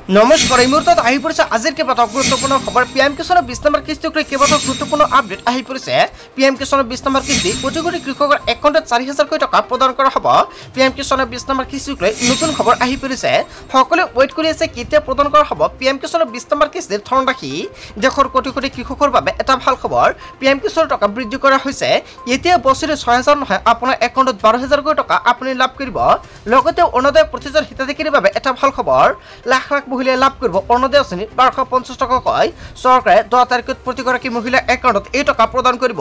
নমস্কাৰ এই মুহূৰ্তত আহি পৰিছে আজিৰ কেইবাটাও গুৰুত্বপূৰ্ণ খবৰ পিএম কিষাণৰ 20 নম্বৰ কিস্তিক লৈ কেইবাটাও গুৰুত্বপূৰ্ণ আপডেট আহি পৰিছে পিএম কিষাণৰ 20 নম্বৰ কিস্তি কোটি কোটি কৃষকৰ একাউণ্টত 4000 টকা প্ৰদান কৰা হ'ব পিএম কিষাণৰ 20 নম্বৰ কিস্তিক লৈ নতুন খবৰ আহি পৰিছে সকলোৱে ওয়েট কৰি আছে কেতিয়া প্ৰদান কৰা হ'ব পিএম কিষাণৰ 20 নম্বৰ কিস্তিৰ ধনৰাশি দেশৰ কোটি কোটি কৃষকৰ বাবে এটা ভাল খবৰ পিএম কিষাণৰ টকা বৃদ্ধি কৰা হৈছে এতিয়া বছৰে 6000 নহয় আপোনাৰ একাউণ্টত 12000 টকা আপুনি লাভ কৰিব লগতে অৰুণোদয় প্ৰতিজন হিতাধিকাৰীৰ বাবে এটা ভাল খবৰ লাখ লাখ মহিলাই লাভ কৰিব অৰুণোদয় আঁচনি 1250 টকাকৈ চৰকাৰে 10 তাৰিখত প্ৰতিগৰাকী মহিলা একাউণ্টত এই টকা প্ৰদান কৰিব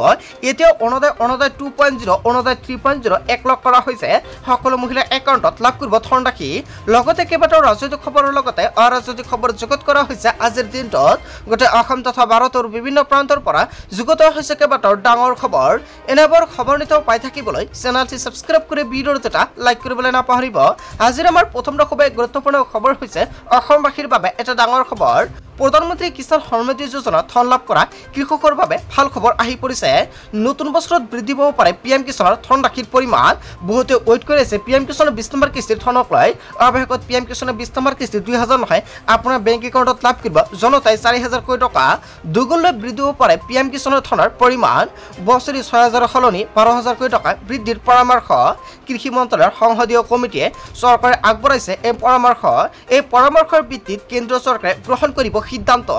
এতিয়া অৰুণোদয় 2.0 অৰুণোদয় 3.0 এক লক কৰা হৈছে সকলো মহিলা একাউণ্টত লাভ কৰিব ধনৰাশি লগতে কেইবাটাও ৰাজনৈতিক খবৰৰ লগতে অৰাজনৈতিক খবৰ যুগত কৰা হৈছে আজিৰ দিনটোত গোটেই অসম তথা ভাৰতৰ বিভিন্ন প্ৰান্তৰ পৰা যুগত হৈছে কেইবাটাও ডাঙৰ খবৰ এনেবোৰ খবৰ নিতৌ পাই থাকিবলৈ চেনেলটি সাবস্ক্ৰাইব কৰি ভিডিঅ'টো লাইক কৰিবলৈ নাপাহৰিব আজিৰ আমাৰ প্ৰথম খুবেই গুৰুত্বপূৰ্ণ খবৰ হৈছে অসমবাসীৰ বাবে এটা ডাঙৰ খবৰ প্ৰধানমন্ত্ৰী কিষাণ সম্মানিধি যোজনাত ধন লাভ কৰা কৃষকৰ বাবে ভাল খবৰ আহি পৰিছে নতুন বছৰত বৃদ্ধি পাব পাৰে পিএম কিষাণৰ ধনৰাশিৰ পৰিমাণ বহুতে ওয়েট কৰি আছে পিএম কিষাণৰ 20 নম্বৰ কিস্তিৰ ধনক লৈ অৱশেষত পিএম কিষাণৰ 20 নম্বৰ কিস্তি 2000 নহয় আপোনাৰ বেংক একাউণ্টত লাভ কৰিব জনতাই 4000 টকা দুগুণলৈ বৃদ্ধি হ'ব পাৰে পিএম কিষাণৰ ধনৰ পৰিমাণ বছৰি 6000 সলনি 12000 টকা বৃদ্ধিৰ পৰামৰ্শ কৃষি মন্ত্ৰালয়ৰ সংসদীয় কমিটিয়ে চৰকাৰে আগবঢ়াইছে এই পৰামৰ্শৰ ভিত্তিত কেন্দ্ৰীয় চৰকাৰে গ্ৰহণ কৰিব সিদ্ধান্ত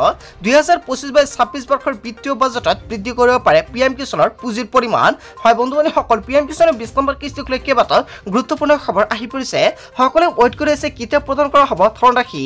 2025-26 বৰ্ষৰ বিত্তীয় বাজেটত বৃদ্ধি কৰিব পাৰে পিএম কিষাণৰ পুঁজিৰ পৰিমাণ হয় বন্ধুবান্ধৱীসকল পিএম কিষাণৰ 20 নম্বৰ কিস্তিক লৈ কেইবাটাও গুৰুত্বপূৰ্ণ খবৰ আহি পৰিছে সকলোৱে ওয়েট কৰি আছে কেতিয়া প্ৰদান কৰা হ'ব ধনৰাশি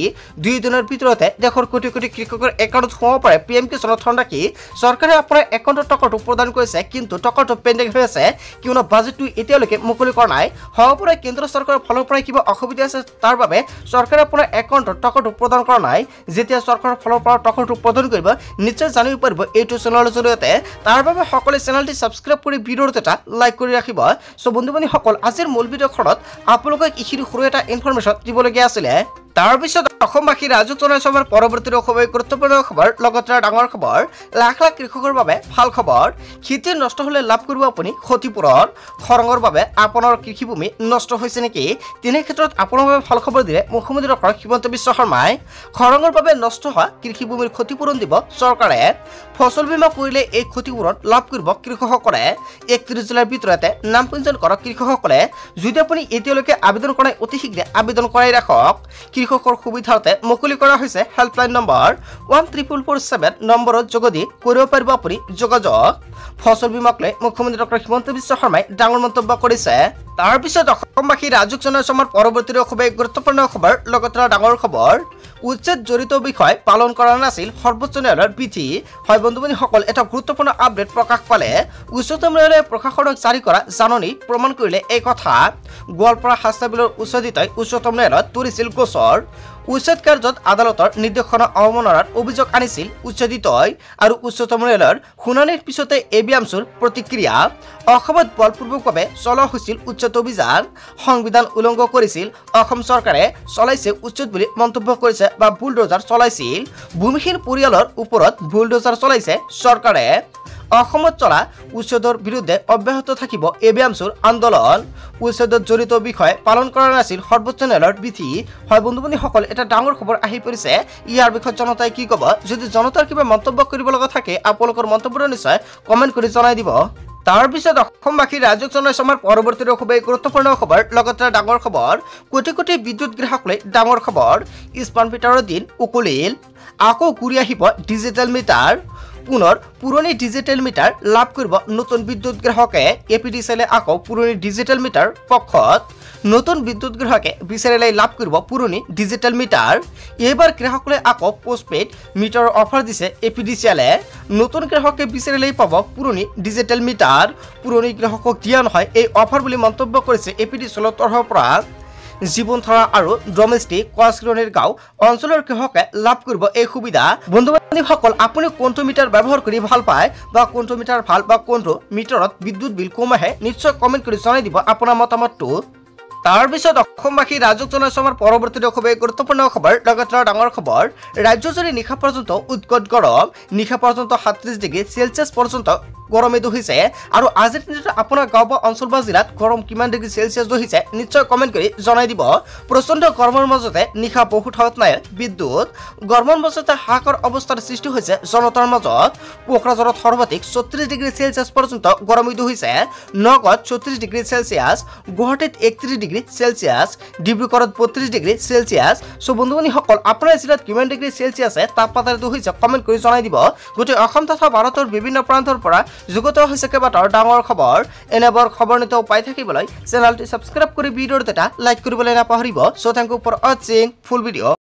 2 দিনৰ ভিতৰতে দেশৰ কোটি কোটি কৃষকৰ একাউণ্টত সোমাব পাৰে পিএম কিষাণৰ ধনৰাশি চৰকাৰে আপোনাৰ একাউণ্টত টকাটো প্ৰদান কৰিছে কিন্তু টকাটো পেণ্ডিং হৈ আছে কিয়নো বাজেটটো এতিয়ালৈকে মুকলি কৰা নাই হ'ব পাৰে কেন্দ্ৰ চৰকাৰৰ ফালৰ পৰা কিবা অসুবিধা আছে তাৰ বাবে চৰকাৰে আপোনাৰ একাউণ্টত টকাটো প্ৰদান কৰা নাই যেতিয়া চৰকাৰৰ ফালৰ পৰা টকাটো প্ৰদান কৰিব নিশ্চয় জানিব পাৰিব এইটো চেনেলৰ জৰিয়তে তাৰ বাবে সকলোৱে চেনেলটি সাবস্ক্ৰাইব কৰি ভিডিঅ'টো লাইক কৰি ৰাখিব সো বন্ধু-বান্ধৱীসকল আজিৰ মূল ভিডিঅ'খনত আপোনালোকক ইখিনি সৰু এটা ইনফৰমেশ্যন দিবলগীয়া আছিলে তাৰ পিছত অসমবাসী ৰাজুক জনসভাৰ পৰৱৰ্তী খুবেই গুৰুত্বপূৰ্ণ খবৰ লগতে ডাঙৰ খবৰ লাখ লাখ কৃষকৰ বাবে ভাল খবৰ খেতি নষ্ট হলে লাভ কৰিব আপুনি ক্ষতিপূৰণ খৰাঙৰ বাবে আপোনাৰ কৃষিভূমি নষ্ট হৈছে নেকি তেনে ক্ষেত্ৰত আপোনাৰ বাবে ভাল খবৰ দিলে মুখ্যমন্ত্ৰী ডক্টৰ হিমন্ত বিশ্ব শৰ্মাই খৰাঙৰ বাবে নষ্ট হোৱা কৃষিভূমিৰ ক্ষতিপূৰণ দিব চৰকাৰে ফসল বীমা কৰিলে এই ক্ষতিপূৰণ লাভ কৰিব কৃষকসকলে 31 জুলাইৰ ভিতৰতে নাম পঞ্জীয়ন কৰা কৃষকসকলে যদি আপুনি এতিয়ালৈকে আবেদন কৰা অতি শীঘ্ৰে আবেদন কৰাই ৰাখক কৃষকৰ সুবিধাৰ্থে মুকলি কৰা হৈছে হেল্পলাইন নম্বৰ 14447 নম্বৰত যোগদি কৰিব পাৰিব আপুনি যোগাযোগ ফসল বীমাক লৈ মুখ্যমন্ত্ৰী ডক্টৰ হিমন্ত বিশ্ব শৰ্মাই ডাঙৰ মন্তব্য কৰিছে তাৰ পিছত অসমবাসী ৰাজুক জনসভাৰ পৰৱৰ্তী খুবেই গুৰুত্বপূৰ্ণ খবৰ লগতে ডাঙৰ খবৰ উচ্ছেদ জড়িত বিষয় পালন কৰা নাছিল সৰ্বোচ্চ ন্যায়ালয়ৰ বিধি হয় বন্ধু-বান্ধৱীসকল এটা গুৰুত্বপূৰ্ণ আপডেট প্ৰকাশ পালে উচ্চতম ন্যায়ালয়ে প্ৰশাসনক জাৰি কৰা জাননী প্ৰমাণ কৰিলে এই কথা গোৱালপাৰা শাস্তা বিলৰ উচ্চদিতাই উচ্চতম ন্যায়ালয়ত তুলিছিল গোচৰ উচ্ছেদ কাৰ্যত আদালতৰ নিৰ্দেশনা অৱমাননাৰ অভিযোগ আনিছিল উচ্চদিতাই আৰু উচ্চতম ন্যায়ালয়ৰ শুনানিৰ পিছতে এবিএমছৰ প্ৰতিক্ৰিয়া অসমত বলপূৰ্বকভাৱে চলোৱা হৈছিল উচ্ছেদ অভিযান সংবিধান উলংঘন কৰিছিল অসম চৰকাৰে চলাইছে উচ্ছেদ বুলি মন্তব্য কৰিছে বা বুলডোজাৰ চলাইছিল ভূমিহীন পৰিয়ালৰ ওপৰত বুলডোজাৰ চলাইছে চৰকাৰে অসমত চলা উচ্ছেদৰ বিৰুদ্ধে অব্যাহত থাকিব এবিএমছৰ আন্দোলন উচ্ছেদত জড়িত বিষয় পালন কৰা নাছিল সৰ্বোচ্চ ন্যায়ালয়ৰ বিধি হয় বন্ধু-বান্ধৱীসকল এটা ডাঙৰ খবৰ আহি পৰিছে ইয়াৰ বিষয়ে জনতাই কি ক'ব যদি জনতাৰ কিবা মন্তব্য কৰিব লগা থাকে আপোনালোকৰ মন্তব্য নিশ্চয় কমেন্ট কৰি জনাই দিব তাৰ পিছত অসমবাসী ৰাজুক জনসভাৰ পৰৱৰ্তী খুবেই গুৰুত্বপূৰ্ণ খবৰ লগতে ডাঙৰ খবৰ কোটি কোটি বিদ্যুৎ গ্ৰাহক লৈ ডাঙৰ খবৰ স্মাৰ্ট মিটাৰৰ দিন উকলিল আকৌ ঘূৰি আহিব ডিজিটেল মিটাৰ পুনৰ পুৰণি ডিজিটেল মিটাৰ লাভ কৰিব নতুন বিদ্যুৎ গ্ৰাহকে এপিডিচিএলে আকৌ পুৰণি ডিজিটেল মিটাৰ পক্ষত নতুন বিদ্যুৎ গ্ৰাহকে বিচাৰিলে লাভ কৰিব পুৰণি ডিজিটেল মিটাৰ এইবাৰ গ্ৰাহকলৈ আকৌ পোষ্টপেইড মিটাৰৰ অফাৰ দিছে এপিডিচিএলে নতুন গ্ৰাহকে বিচাৰিলে পাব পুৰণি ডিজিটেল মিটাৰ পুৰণি গ্ৰাহকক দিয়া নহয় এই অফাৰ বুলি মন্তব্য কৰিছে এপিডিচিএলৰ তৰফৰ পৰা জীৱনধাৰা আৰু ডমেষ্টিক কোৱাছৰণীৰ গাঁও অঞ্চলৰ কৃষকে লাভ কৰিব এই সুবিধা বন্ধু-বান্ধৱীসকল আপুনি কোনটো মিটাৰ ব্যৱহাৰ কৰি ভাল পায় বা কোনটো মিটাৰ ভাল বা কোনটো মিটাৰত বিদ্যুৎ বিল কম আহে নিশ্চয় কমেন্ট কৰি জনাই দিব আপোনাৰ মতামতটো তাৰ পিছত অসমবাসী ৰাজ্যক জনাইছো আমাৰ পৰৱৰ্তী খুবেই গুৰুত্বপূৰ্ণ খবৰ লগাতাৰ ডাঙৰ খবৰ ৰাজ্যজুৰি নিশা পৰ্যন্ত উৎকট গৰম নিশা পৰ্যন্ত 37 ডিগ্ৰী সেলসিয়াছ পৰ্যন্ত গৰমে দহিছে আৰু আজিৰ দিনটোত আপোনাৰ গাঁও বা অঞ্চল বা জিলাত গৰম কিমান ডিগ্ৰী সেলসিয়াছ দহিছে নিশ্চয় কমেন্ট কৰি জনাই দিব প্ৰচণ্ড গৰমৰ মাজতে নিশা বহুত ঠাইত নাই বিদ্যুৎ গৰমৰ মাজতে হাহাকাৰ অৱস্থাৰ সৃষ্টি হৈছে জনতাৰ মাজত কোকৰাঝাৰত সৰ্বাধিক 36 ডিগ্ৰী সেলসিয়াছ পৰ্যন্ত গৰমে দহিছে নগদ 34 ডিগ্ৰী সেলসিয়াছ গুৱাহাটীত 31 ডিগ্ৰী সেলসিয়াছ ডিব্ৰুগড়ত 32 ডিগ্ৰী সেলসিয়াছ সো বন্ধুসকল আপোনাৰ জিলাত কিমান ডিগ্ৰী সেলসিয়াছে তাপমাত্ৰা দহিছে কমেন্ট কৰি জনাই দিব গোটেই অসম তথা ভাৰতৰ বিভিন্ন প্ৰান্তৰ পৰা যুগত হৈছে কেইবাটাও ডাঙৰ খবৰ এনেবৰ খবৰ নিতেও পাই থাকিবলৈ চেনেলটি সাবস্ক্ৰাইব কৰি ভিডিঅ'টো এটা লাইক কৰিবলৈ নাপাহৰিব so thank you for watching full video'